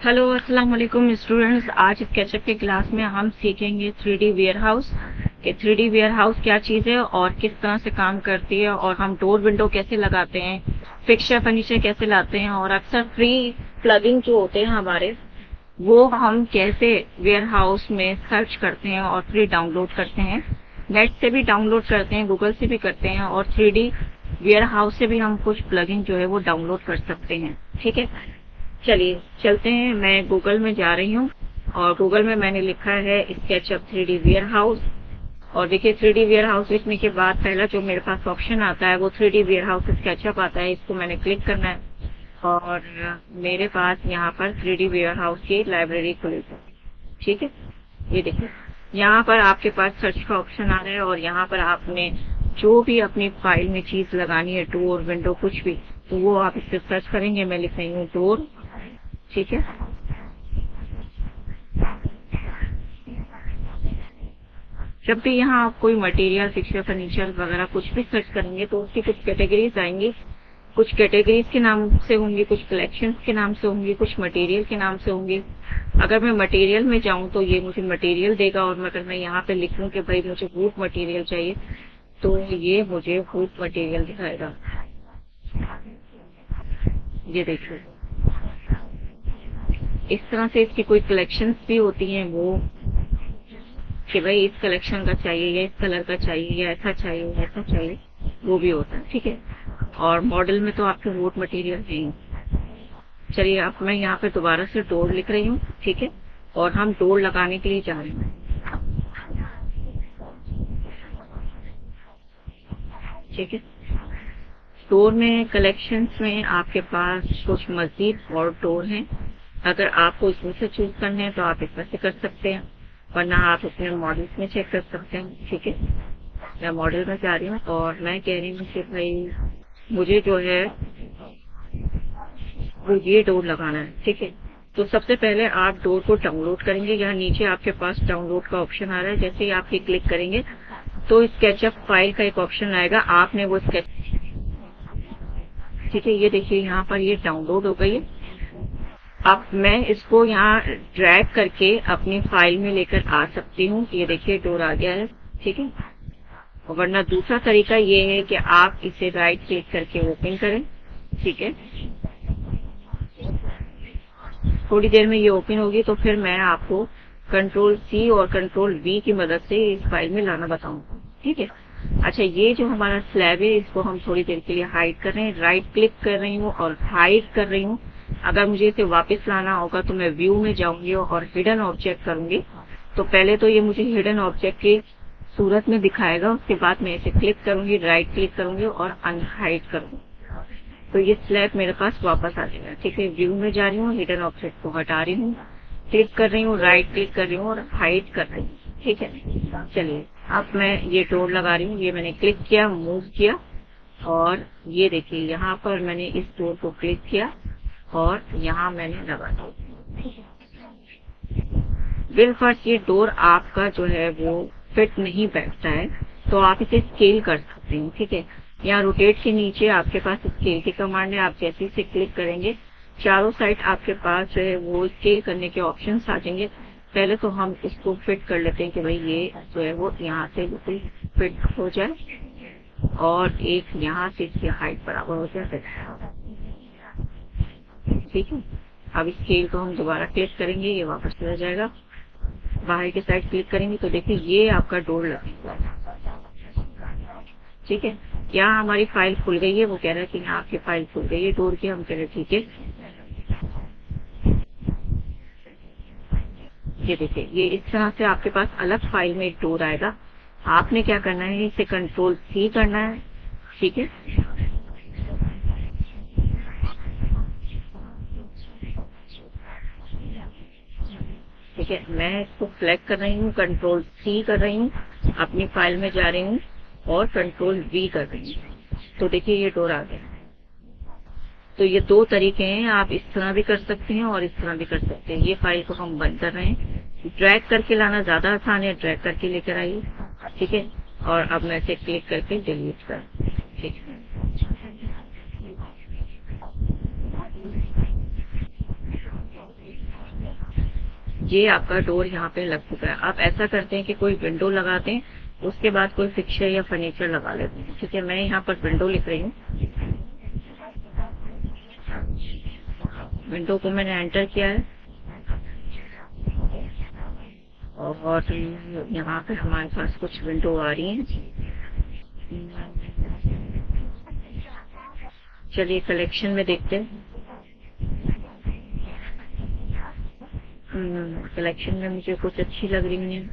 Hello, अस्सलाम वालेकुम students. आज स्केचअप की क्लास में हम सीखेंगे 3D वेयरहाउस कि 3D वेयरहाउस क्या चीज़ है और किस तरह से काम करती है, और हम डोर विंडो कैसे लगाते हैं, फिक्सचर फर्नीचर कैसे लाते हैं, और अक्सर फ्री प्लगइन जो होते हैं हमारे, वो हम कैसे वेयरहाउस में सर्च करते हैं और फ्री डाउनलोड करते हैं। नेट से भी डाउनलोड करते हैं, गूगल से भी करते हैं, और 3D वेयरहाउस से भी हम कुछ प्लगइन जो है वो डाउनलोड कर सकते हैं। ठीक है, चलिए चलते हैं। मैं गूगल में जा रही हूँ और गूगल में मैंने लिखा है स्केचअप 3D वेयरहाउस। और देखिए 3D वेयरहाउस लिखने के बाद पहला जो मेरे पास ऑप्शन आता है वो 3D वेयरहाउस स्केचअप आता है। इसको मैंने क्लिक करना है और मेरे पास यहाँ पर 3D वेयरहाउस की लाइब्रेरी खुली है। ठीक है, ये देखिए यहाँ पर आपके पास सर्च का ऑप्शन आ रहा है और यहाँ पर आपने जो भी अपनी फाइल में चीज लगानी है, डोर विंडो कुछ भी, तो वो आप इससे सर्च करेंगे। मैं लिख रही हूँ डोर। ठीक है, जब भी यहाँ आप कोई मटेरियल, फिक्सचर, फर्नीचर वगैरह कुछ भी सर्च करेंगे तो उसकी कुछ कैटेगरीज आएंगी। कुछ कैटेगरीज के नाम से होंगी, कुछ कलेक्शंस के नाम से होंगी, कुछ मटेरियल के नाम से होंगे। अगर मैं मटेरियल में जाऊं तो ये मुझे मटेरियल देगा, और अगर मैं यहाँ पे लिखूं कि भाई मुझे वुड मटेरियल चाहिए तो ये मुझे वुड मटेरियल दिखाएगा। ये देखिए इस तरह से इसकी कोई कलेक्शंस भी होती हैं, वो कि भाई इस कलेक्शन का चाहिए या इस कलर का चाहिए या ऐसा चाहिए ऐसा चाहिए, वो भी होता है। ठीक है, और मॉडल में तो आपके वुड मटेरियल है। चलिए अब मैं यहाँ पे दोबारा से डोर लिख रही हूँ। ठीक है, और हम डोर लगाने के लिए जा रहे हैं। ठीक है, डोर में कलेक्शंस में आपके पास कुछ मजीद और डोर हैं। अगर आपको इसमें से चूज करने हैं तो आप इसमें से कर सकते हैं, वरना आप अपने मॉडल्स में चेक कर सकते हैं। ठीक है, मैं मॉडल में जा रही हूँ और मैं कह रही हूँ कि भाई मुझे जो है वो ये डोर लगाना है। ठीक है, तो सबसे पहले आप डोर को डाउनलोड करेंगे। यहाँ नीचे आपके पास डाउनलोड का ऑप्शन आ रहा है। जैसे ही आप ये क्लिक करेंगे तो स्केचअप फाइल का एक ऑप्शन आएगा, आपने वो स्केच। ठीक है, ये देखिए यहाँ पर ये डाउनलोड हो गई है। अब मैं इसको यहाँ ड्रैग करके अपनी फाइल में लेकर आ सकती हूँ। ये देखिए डोर आ गया है। ठीक है, वरना दूसरा तरीका ये है कि आप इसे राइट क्लिक करके ओपन करें। ठीक है, थोड़ी देर में ये ओपन होगी तो फिर मैं आपको कंट्रोल सी और कंट्रोल वी की मदद से इस फाइल में लाना बताऊंगा। ठीक है, अच्छा ये जो हमारा स्लैब है इसको हम थोड़ी देर के लिए हाइड कर रहे हैं। राइट क्लिक कर रही हूँ और हाइड कर रही हूँ। अगर मुझे इसे वापस लाना होगा तो मैं व्यू में जाऊंगी और हिडन ऑब्जेक्ट करूंगी। तो पहले तो ये मुझे हिडन ऑब्जेक्ट की सूरत में दिखाएगा, उसके बाद मैं इसे क्लिक करूंगी, राइट क्लिक करूंगी और अनहाइड करूंगी, तो ये स्लैब मेरे पास वापस आ जाएगा। ठीक है, व्यू में जा रही हूँ, हिडन ऑब्जेक्ट को हटा रही हूँ, क्लिक कर रही हूँ, राइट क्लिक कर रही हूँ और हाइड कर रही हूँ। ठीक है, चलिए अब मैं ये डोर लगा रही हूँ। ये मैंने क्लिक किया, मूव किया, और ये देखिए यहाँ पर मैंने इस डोर को क्लिक किया और यहाँ मैंने लगा दिया। बिलफर्ज ये डोर आपका जो है वो फिट नहीं बैठता है तो आप इसे स्केल कर सकते हैं। ठीक है, यहाँ रोटेट के नीचे आपके पास स्केल की कमांड है। आप जैसे इसे क्लिक करेंगे चारों साइड आपके पास जो है वो स्केल करने के ऑप्शन आ जाएंगे। पहले तो हम इसको फिट कर लेते हैं कि भाई ये जो है वो यहाँ से बिल्कुल फिट हो जाए और एक यहाँ से इसकी हाइट बराबर हो जाए। ठीक है, अब स्केल को हम दोबारा क्लिक करेंगे, ये वापस चला जाएगा। बाहर की साइड क्लिक करेंगे तो देखिए ये आपका डोर लगेगा। ठीक है, यहाँ हमारी फाइल खुल गई है। वो कह रहा है कि यहाँ आपकी फाइल खुल गई है डोर की। हम कह रहे ठीक है, ये देखिए ये इस तरह से आपके पास अलग फाइल में एक डोर आएगा। आपने क्या करना है, इसे कंट्रोल सी करना है। ठीक है, ठीक है, मैं इसको सिलेक्ट कर रही हूँ, कंट्रोल सी कर रही हूँ, अपनी फाइल में जा रही हूँ और कंट्रोल वी कर रही हूँ। तो देखिए ये डोर आ गया। तो ये दो तरीके हैं, आप इस तरह भी कर सकते हैं और इस तरह भी कर सकते हैं। ये फाइल को हम बंद कर रहे हैं। ड्रैग करके लाना ज्यादा आसान है, ड्रैग करके लेकर आइए। ठीक है, और अब मैं इसे क्लिक करके डिलीट कर। ठीक है, ये आपका डोर यहाँ पे लग चुका है। आप ऐसा करते हैं कि कोई विंडो लगाते हैं, उसके बाद कोई फिक्सचर या फर्नीचर लगा लेते हैं। ठीक है, मैं यहाँ पर विंडो लिख रही हूँ। विंडो को मैंने एंटर किया है और यहाँ पे हमारे पास कुछ विंडो आ रही हैं। चलिए कलेक्शन में देखते हैं। कलेक्शन में मुझे कुछ अच्छी लग रही है।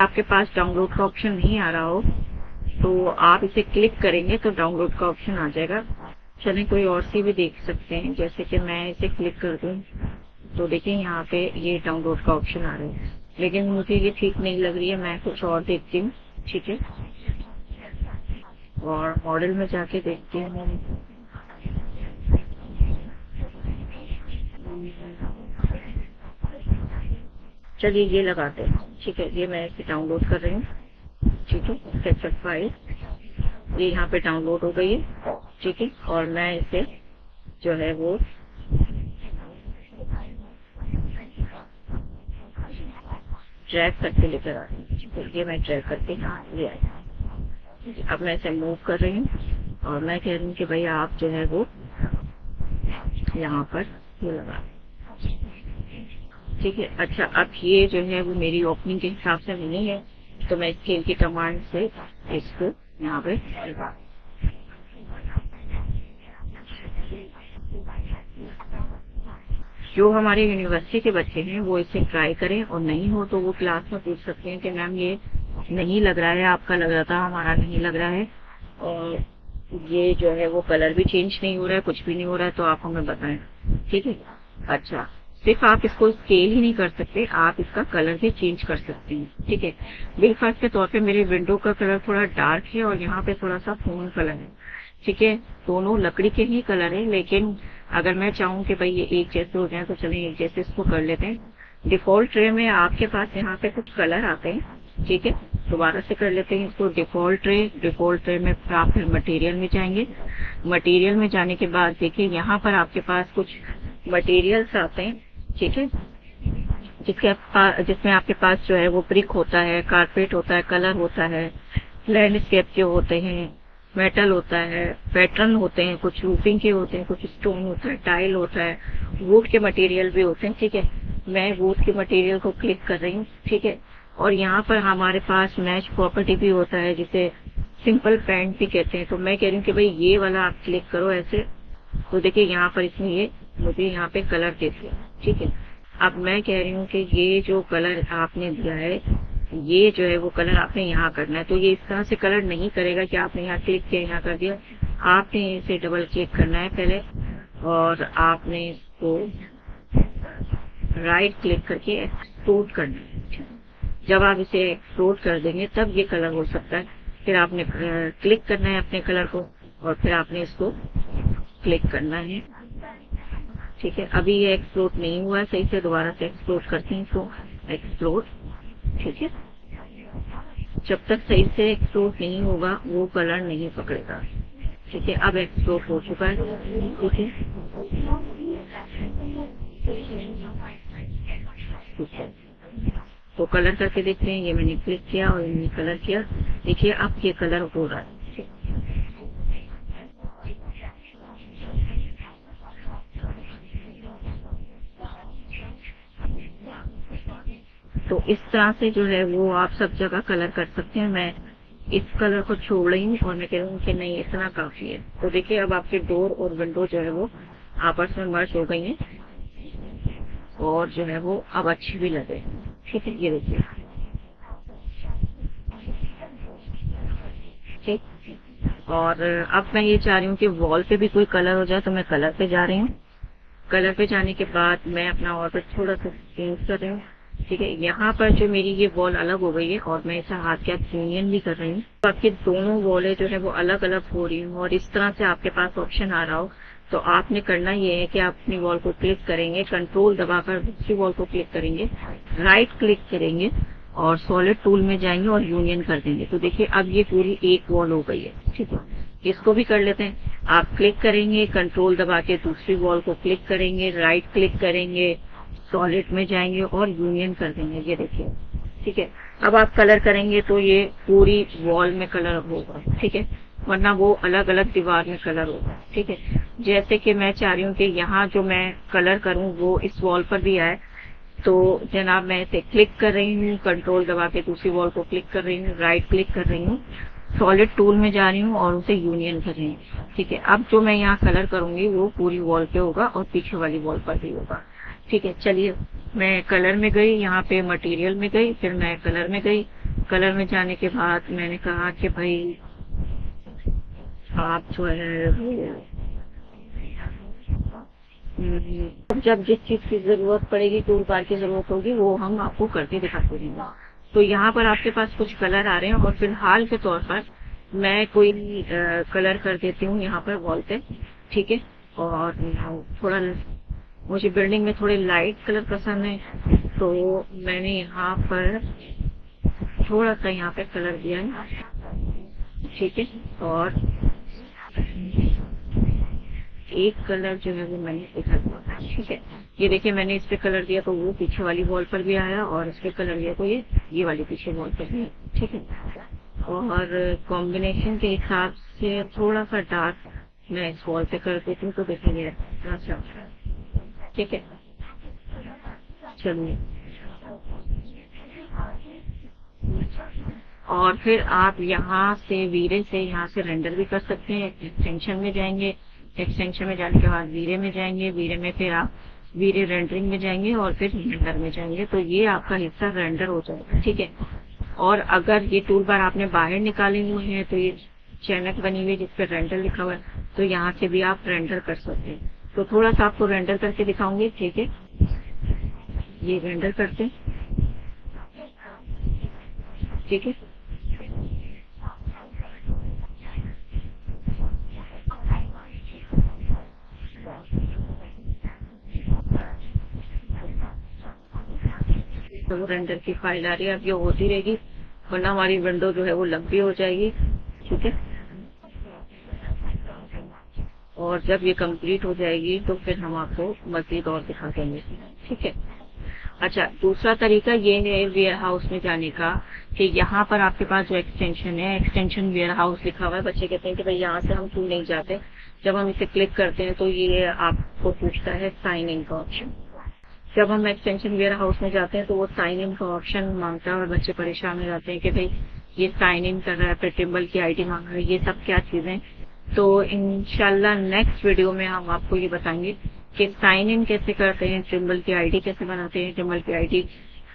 आपके पास डाउनलोड का ऑप्शन नहीं आ रहा हो तो आप इसे क्लिक करेंगे तो डाउनलोड का ऑप्शन आ जाएगा। चलिए कोई और सी भी देख सकते हैं, जैसे कि मैं इसे क्लिक कर दूं तो देखिए यहाँ पे ये डाउनलोड का ऑप्शन आ रहा है, लेकिन मुझे ये ठीक नहीं लग रही है। मैं कुछ और देखती हूँ। ठीक है, और मॉडल में जाके देखती हूँ। चलिए ये लगाते हैं। ठीक है, ये मैं इसे डाउनलोड कर रही हूँ। ठीक है, स्केचअप फाइल ये यहाँ पे डाउनलोड हो गई है। ठीक है, और मैं इसे जो है वो ड्रैग करके लेकर आ रही हूँ। ठीक है, ये मैं ड्रैग करके यहाँ ले आई। अब मैं इसे मूव कर रही हूँ और मैं कह रही हूँ कि भाई आप जो है वो यहाँ पर ये लगा। ठीक है, अच्छा अब ये जो है वो मेरी ओपनिंग के हिसाब से नहीं है, तो मैं स्केल की कमांड से इसको यहाँ पे लगा। जो हमारे यूनिवर्सिटी के बच्चे हैं वो इसे ट्राई करें, और नहीं हो तो वो क्लास में पूछ सकते हैं कि मैम ये नहीं लग रहा है, आपका लग रहा था, हमारा नहीं लग रहा है, और ये जो है वो कलर भी चेंज नहीं हो रहा है, कुछ भी नहीं हो रहा है, तो आप हमें बताएं। ठीक है, अच्छा सिर्फ आप इसको स्केल ही नहीं कर सकते, आप इसका कलर भी चेंज कर सकते हैं। ठीक है, बिलफर्ज के तौर पे मेरे विंडो का कलर थोड़ा डार्क है और यहाँ पे थोड़ा सा फोन कलर है। ठीक है, दोनों लकड़ी के ही कलर है, लेकिन अगर मैं चाहूँ कि भाई ये एक जैसे हो जाए तो चलिए एक जैसे इसको कर लेते हैं। डिफॉल्ट ट्रे में आपके पास यहाँ पे कुछ कलर आते हैं। ठीक है, दोबारा से कर लेते हैं इसको। डिफॉल्ट ट्रे में आप फिर मटेरियल में जाएंगे। मटेरियल में जाने के बाद देखिए यहाँ पर आपके पास कुछ मटेरियल्स आते हैं। ठीक है, जिसमें आपके पास जो है वो ब्रिक होता है, कारपेट होता है, कलर होता है, लैंडस्केप के होते हैं, मेटल होता है, पैटर्न होते हैं, कुछ रूफिंग के होते हैं, कुछ स्टोन होता है, टाइल होता है, वुड के मटेरियल भी होते हैं। ठीक है, मैं वुड के मटेरियल को क्लिक कर रही हूँ। ठीक है, और यहाँ पर हमारे पास मैच प्रॉपर्टी भी होता है, जिसे सिंपल पेंट भी कहते हैं। तो मैं कह रही हूँ कि भाई ये वाला आप क्लिक करो ऐसे, तो देखिए यहाँ पर इसमें ये मुझे यहाँ पे कलर दे दिया। ठीक है, अब मैं कह रही हूँ कि ये जो कलर आपने दिया है, ये जो है वो कलर आपने यहाँ करना है। तो ये इस तरह से कलर नहीं करेगा कि आपने यहाँ क्लिक किया, यहाँ कर दिया। आपने इसे डबल क्लिक करना है पहले, और आपने इसको राइट क्लिक करके एक्सपोर्ट करना है। जब आप इसे एक्सपोर्ट कर देंगे तब ये कलर हो सकता है। फिर आपने क्लिक करना है अपने कलर को, और फिर आपने इसको क्लिक करना है। ठीक है, अभी ये एक्सप्लोर नहीं हुआ है सही से, दोबारा से एक्सप्लोर करते हैं इसको। एक्सप्लोर, ठीक है, जब तक सही से एक्सप्लोर नहीं होगा वो कलर नहीं पकड़ेगा। ठीक है, अब एक्सप्लोर हो चुका है। ठीक है, तो कलर करके देखते हैं। ये मैंने क्लिक किया और मैंने कलर किया, देखिए अब ये कलर हो रहा है। तो इस तरह से जो है वो आप सब जगह कलर कर सकते हैं। मैं इस कलर को छोड़ रही हूँ और मैं कह रही हूँ कि नहीं इतना काफी है। तो देखिए अब आपके डोर और विंडो जो है वो आपस में मर्ज हो गई हैं, और जो है वो अब अच्छी भी लगे। ठीक है, ये देखिए। ठीक, और अब मैं ये चाह रही हूँ कि वॉल पे भी कोई कलर हो जाए, तो मैं कलर पे जा रही हूँ। कलर पे जाने के बाद मैं अपना और थोड़ा सा चेंज कर रही हूँ। ठीक है, यहाँ पर जो मेरी ये वॉल अलग हो गई है और मैं इसे हाथ के यूनियन भी कर रही हूँ। तो आपकी दोनों वॉलें जो है वो अलग अलग हो रही हूँ, और इस तरह से आपके पास ऑप्शन आ रहा हो तो आपने करना ये है कि आप अपनी वॉल को क्लिक करेंगे, कंट्रोल दबाकर दूसरी वॉल को क्लिक करेंगे, राइट क्लिक करेंगे और सॉलिड टूल में जाएंगे और यूनियन कर देंगे। तो देखिए अब ये पूरी एक वॉल हो गई है। ठीक है, इसको भी कर लेते हैं। आप क्लिक करेंगे, कंट्रोल दबा के दूसरी वॉल को क्लिक करेंगे, राइट क्लिक करेंगे, सॉलिड में जाएंगे और यूनियन कर देंगे। ये देखिए, ठीक है। अब आप कलर करेंगे तो ये पूरी वॉल में कलर होगा, ठीक है, वरना वो अलग अलग दीवार में कलर होगा, ठीक है। जैसे कि मैं चाह रही हूँ कि यहाँ जो मैं कलर करूँ वो इस वॉल पर भी आए, तो जनाब मैं इसे क्लिक कर रही हूँ, कंट्रोल दबा के दूसरी वॉल को क्लिक कर रही हूँ, राइट क्लिक कर रही हूँ, सॉलिड टूल में जा रही हूँ और उसे यूनियन कर रही हूँ, ठीक है। अब जो मैं यहाँ कलर करूंगी वो पूरी वॉल पे होगा और पीछे वाली वॉल पर भी होगा, ठीक है। चलिए, मैं कलर में गई, यहाँ पे मटेरियल में गई, फिर मैं कलर में गई। कलर में जाने के बाद मैंने कहा कि भाई आप जो है जब जिस चीज की जरूरत पड़ेगी, टूल बार की जरूरत होगी, वो हम आपको करके दिखाते रहेंगे। तो यहाँ पर आपके पास कुछ कलर आ रहे हैं और फिलहाल के तौर पर मैं कोई कलर कर देती हूँ यहाँ पर वॉल पे, ठीक है। और थोड़ा मुझे बिल्डिंग में थोड़े लाइट कलर पसंद है, तो मैंने यहाँ पर थोड़ा सा यहाँ पे कलर दिया है, ठीक है। और एक कलर जो है वो मैंने दिखा दिया, ठीक है। ये देखिए, मैंने इस पे कलर दिया तो वो पीछे वाली वॉल पर भी आया, और इस पे कलर दिया तो ये वाली पीछे वॉल पर भी, ठीक है। और कॉम्बिनेशन के हिसाब से थोड़ा सा डार्क मैं इस वॉल पे कर देती हूँ, तो देखेंगे अच्छा, ठीक है। चलिए, और फिर आप यहाँ से वीरे से यहाँ से रेंडर भी कर सकते हैं। एक्सटेंशन में जाएंगे, एक्सटेंशन में जाने के बाद वीरे में जाएंगे, वीरे में फिर आप वीरे रेंडरिंग में जाएंगे और फिर रेंडर में जाएंगे, तो ये आपका हिस्सा रेंडर हो जाएगा, ठीक है। और अगर ये टूल बार आपने बाहर निकाले हुए हैं, तो ये चैनक बनी हुई है जिसपे रेंडर लिखा हुआ है, तो यहाँ से भी आप रेंडर कर सकते हैं। तो थोड़ा सा आपको रेंडर करके दिखाऊंगी, ठीक है। ये रेंडर करते हैं, ठीक है। तो रेंडर की फाइल आ रही है, अब ये होती रहेगी, वरना हमारी विंडो जो है वो लंबी हो जाएगी, ठीक है। और जब ये कंप्लीट हो जाएगी तो फिर हम आपको मजीद और दिखा देंगे, ठीक है। अच्छा, दूसरा तरीका ये है वेयर हाउस में जाने का, कि यहाँ पर आपके पास जो एक्सटेंशन है, एक्सटेंशन वेयर हाउस लिखा हुआ है। बच्चे कहते हैं कि भाई यहाँ से हम क्यों नहीं जाते। जब हम इसे क्लिक करते हैं तो ये आपको पूछता है साइन इन का ऑप्शन। जब हम एक्सटेंशन वेयर हाउस में जाते हैं तो वो साइन इन का ऑप्शन मांगता है और बच्चे परेशान हो जाते हैं कि भाई ये साइन इन कर रहा है, फिर टिम्बल की आईडी मांग रहा है, ये सब क्या चीजें। तो इंशाल्लाह नेक्स्ट वीडियो में हम आपको ये बताएंगे कि साइन इन कैसे करते हैं, टिम्बल की आईडी कैसे बनाते हैं, टिम्बल की आईडी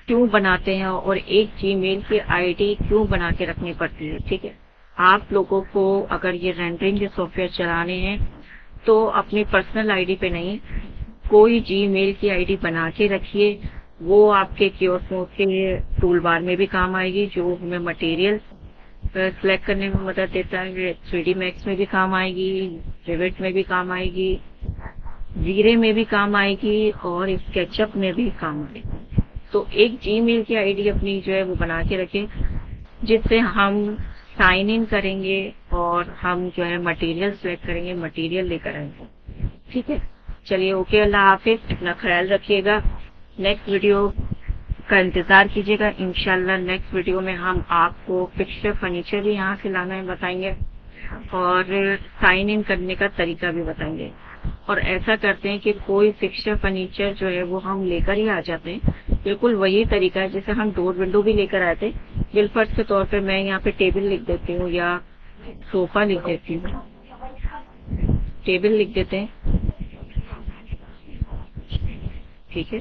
क्यों बनाते हैं, और एक जीमेल की आईडी क्यों बना के रखनी पड़ती है, ठीक है। आप लोगों को अगर ये रेंडरिंग के सॉफ्टवेयर चलाने हैं तो अपनी पर्सनल आईडी पे नहीं, कोई जीमेल की आईडी बना के रखिए। वो आपके कियोस्को के टूल बार में भी काम आएगी, जो हमें मटेरियल सिलेक्ट करने में मदद देता है। 3D मैक्स में भी काम आएगी, रिविट में भी काम आएगी, वीरे में भी काम आएगी और स्केचअप में भी काम आएगी। तो एक जीमेल की आईडी अपनी जो है वो बना के रखें, जिससे हम साइन इन करेंगे और हम जो है मटेरियल सिलेक्ट करेंगे, मटेरियल लेकर आएंगे, ठीक है। चलिए, ओके, अल्लाह हाफिज, अपना ख्याल रखिएगा। नेक्स्ट वीडियो का इंतजार कीजिएगा। इंशाल्लाह नेक्स्ट वीडियो में हम आपको फिक्सचर फर्नीचर भी यहाँ से लाना है बताएंगे, और साइन इन करने का तरीका भी बताएंगे। और ऐसा करते हैं कि कोई फिक्सचर फर्नीचर जो है वो हम लेकर ही आ जाते हैं, बिल्कुल वही तरीका है जैसे हम डोर विंडो भी लेकर आए थे। बिलफर्ज के तौर पे मैं यहाँ पे टेबल लिख देती हूँ या सोफा लिख देती हूँ, टेबल लिख देते हैं, ठीक है।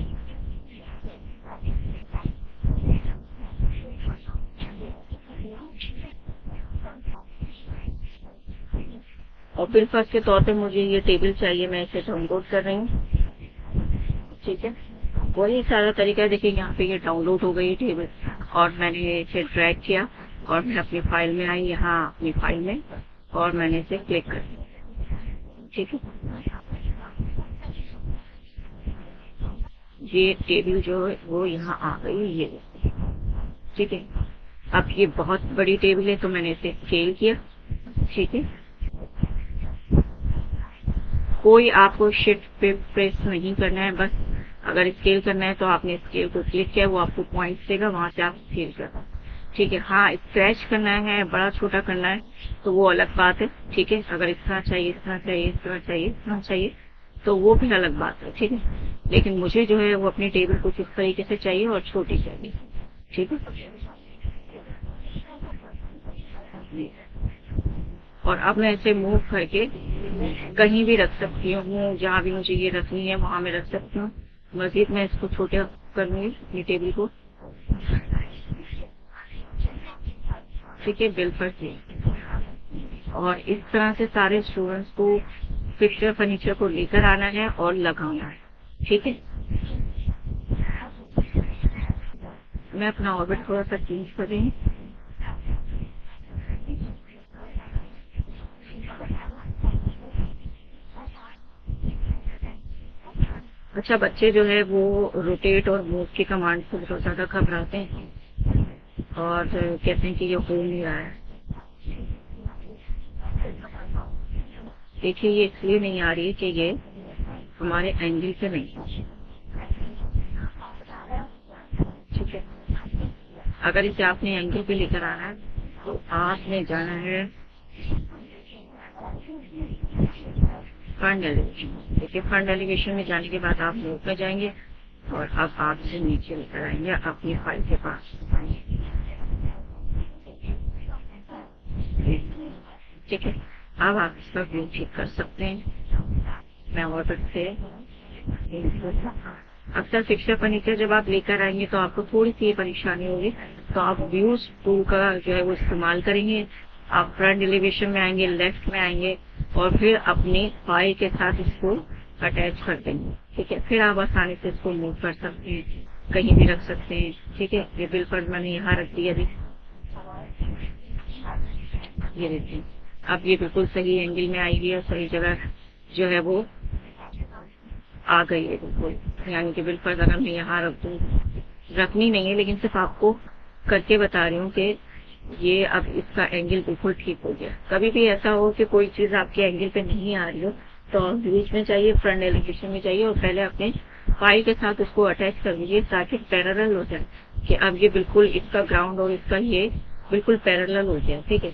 और बिलफर्ज के तौर पे मुझे ये टेबल चाहिए, मैं इसे डाउनलोड कर रही हूँ, ठीक है। वही सारा तरीका है। देखिए, यहाँ पे ये डाउनलोड हो गई टेबल और मैंने इसे ड्रैग किया और मैं अपनी फाइल में आई, यहाँ अपनी फाइल में, और मैंने इसे क्लिक कर दिया, ठीक है। ये टेबल जो है वो यहाँ आ गई, ये, ठीक है। अब ये बहुत बड़ी टेबल है तो मैंने इसे स्केल किया, ठीक है। कोई आपको शिफ्ट पे प्रेस नहीं करना है। बस अगर स्केल करना है तो आपने स्केल को क्लिक किया, वो आपको पॉइंट्स देगा, वहां से आप स्केल करना। ठीक है। हाँ, स्क्रैच करना है, बड़ा छोटा करना है तो वो अलग बात है। ठीक है। अगर इस तरह चाहिए, इस तरह चाहिए, इस तरह चाहिए, इस तरह चाहिए, तो वो भी अलग बात है। ठीक है। लेकिन मुझे जो है वो अपनी टेबल कुछ इस तरीके से चाहिए और छोटी चाहिए। ठीक है। और अब मैं इसे मूव करके कहीं भी रख सकती हूँ, जहाँ भी मुझे ये रखनी है वहां मैं रख सकती हूँ। मजीद मैं इसको छोटा करूंगी अपनी टेबल को। ठीक है। बिल पर से और इस तरह से सारे स्टूडेंट्स को फिक्सचर फर्नीचर को लेकर आना है और लगाना है। ठीक है। मैं अपना ऑर्बिट थोड़ा सा चेंज कर रही हूँ। अच्छा, बच्चे जो है वो रोटेट और मूव की कमांड से बहुत ज्यादा घबराते हैं और कहते हैं कि ये हो नहीं रहा है। देखिए, ये इसलिए नहीं आ रही है कि ये हमारे एंगल से नहीं। ठीक है। अगर इसे आपने एंगल पे लेकर आना है तो आपने जाना है फ्रंट एलिवेशन। देखिए, फ्रंट एलिवेशन में जाने के बाद आप मूव में जाएंगे और अब आप इसे नीचे लेकर आएंगे अपनी फाइल के पास। ठीक है। अब आप इसका व्यू ठीक कर सकते हैं। मैं ऑर्डर से अक्सर फिक्सचर फर्नीचर जब आप लेकर आएंगे तो आपको थोड़ी सी परेशानी होगी, तो आप व्यूज टूल का जो है वो इस्तेमाल करेंगे। आप फ्रंट एलिवेशन में आएंगे, लेफ्ट में आएंगे और फिर अपनी फाइल के साथ इसको अटैच कर देंगे। ठीक है। फिर आप आसानी से इसको मूव कर सकते हैं, कहीं भी रख सकते हैं। ठीक है। ये बिल पर मैंने यहाँ रख दिया अभी। ये देखिए, अब ये बिल्कुल सही एंगल में आई हुई है, सही जगह जो है वो आ गई है बिल्कुल। यानी कि बिल पर अगर मैं यहाँ रख दूँ, रखनी नहीं है लेकिन सिर्फ आपको करके बता रही हूँ कि ये अब इसका एंगल बिल्कुल ठीक हो गया। कभी भी ऐसा हो कि कोई चीज आपके एंगल पे नहीं आ रही हो तो बीच में चाहिए, फ्रंट एलिवेशन में चाहिए और पहले अपने फाइल के साथ उसको अटैच कर दीजिए ताकि पैरेलल हो जाए कि अब ये बिल्कुल इसका ग्राउंड और इसका ये बिल्कुल पैरेलल हो जाए। ठीक है।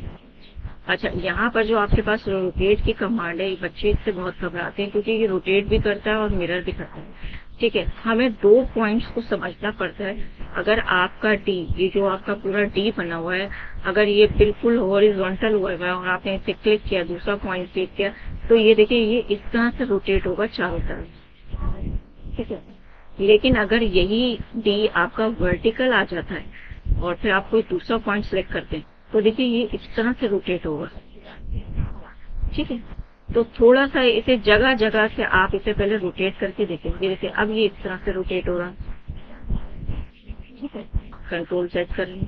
अच्छा, यहाँ पर जो आपके पास रोटेट की कमांड है, बच्चे इससे बहुत घबराते हैं क्योंकि ये रोटेट भी करता है और मिरर भी करता है। ठीक है। हमें दो पॉइंट्स को समझना पड़ता है। अगर आपका डी, ये जो आपका पूरा डी बना हुआ है, अगर ये बिल्कुल हॉरिजॉन्टल हुआ है और आपने इसे क्लिक किया, दूसरा पॉइंट क्लिक किया, तो ये देखिए ये इस तरह से रोटेट होगा चारों तरफ। ठीक है। लेकिन अगर यही डी आपका वर्टिकल आ जाता है और फिर आप कोई दूसरा पॉइंट सिलेक्ट करते हैं तो देखिए ये इस तरह से रोटेट होगा। ठीक है। तो थोड़ा सा इसे जगह जगह से आप इसे पहले रोटेट करके देखेंगे। जैसे अब ये इस तरह से रोटेट हो रहा। ठीक है। कंट्रोल सेट कर लें।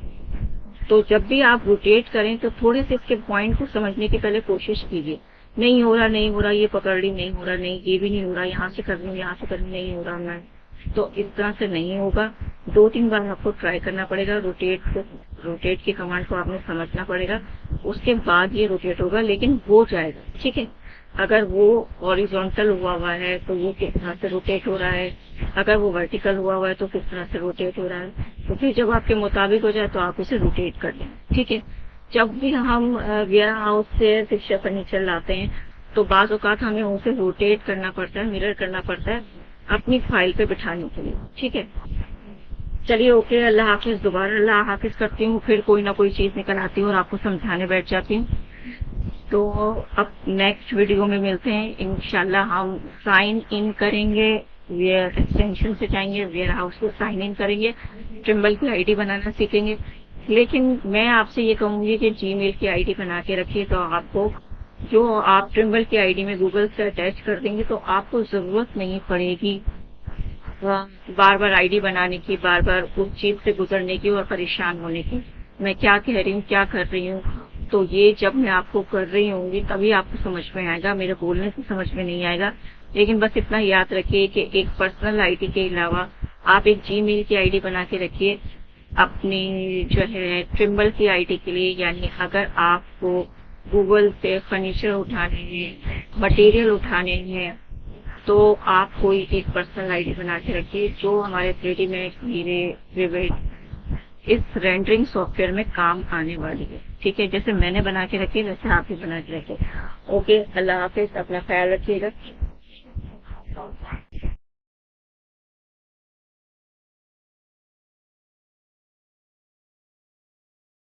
तो जब भी आप रोटेट करें तो थोड़े से इसके पॉइंट को समझने की पहले कोशिश कीजिए। नहीं हो रहा, नहीं हो रहा, ये पकड़ ली, नहीं हो रहा, नहीं ये भी नहीं हो रहा, यहाँ से कर लूँ, यहाँ से कर लूँ, नहीं हो रहा मैं, तो इस तरह से नहीं होगा। 2-3 बार आपको ट्राई करना पड़ेगा। रोटेट की कमांड को आपने समझना पड़ेगा, उसके बाद ये रोटेट होगा, लेकिन हो जाएगा। ठीक है। अगर वो हॉरिजॉन्टल हुआ है तो वो किस तरह से रोटेट हो रहा है, अगर वो वर्टिकल हुआ है तो किस तरह से रोटेट हो रहा है, तो फिर जब आपके मुताबिक हो जाए तो आप उसे रोटेट कर लें। ठीक है। जब भी हम वेयर हाउस से फिक्सचर फर्नीचर लाते हैं तो बाज़ औक़ात हमें उसे रोटेट करना पड़ता है, मिरर करना पड़ता है अपनी फाइल पे बिठाने के लिए। ठीक है। चलिए, ओके, अल्लाह हाफिज। दोबारा अल्लाह हाफिज करती हूँ, फिर कोई ना कोई चीज निकल आती हूँ और आपको समझाने बैठ जाती हूँ। तो अब नेक्स्ट वीडियो में मिलते हैं इंशाल्लाह। हम साइन इन करेंगे, वेयर एक्सटेंशन से जाएंगे, वेयर हाउस को साइन इन करेंगे, ट्रिम्बल की आईडी बनाना सीखेंगे। लेकिन मैं आपसे ये कहूंगी कि जीमेल की आईडी बना के रखिए, तो आपको जो आप ट्रिम्बल की आईडी में गूगल से अटैच कर देंगे तो आपको जरूरत नहीं पड़ेगी बार बार आईडी बनाने की, बार बार उस चीज से गुजरने की और परेशान होने की। मैं क्या कह रही हूँ, क्या कर रही हूँ, तो ये जब मैं आपको कर रही होंगी तभी आपको समझ में आएगा, मेरे बोलने से समझ में नहीं आएगा। लेकिन बस इतना याद रखिए कि एक पर्सनल आईडी के अलावा आप एक जीमेल की आईडी बना के रखिए अपनी जो है ट्रिम्बल की आईडी के लिए। यानी अगर आपको गूगल से फर्नीचर उठाने हैं मटेरियल उठाने हैं, तो आप कोई एक पर्सनल आईडी बना के रखिए जो हमारे 3D मैक्स, मीरे, विविड इस रेंडरिंग सॉफ्टवेयर में काम आने वाली है। ठीक है, जैसे मैंने बना के रखी वैसे आप भी बना के रखिए। ओके, अल्लाह हाफिज, अपना ख्याल रखिएगा।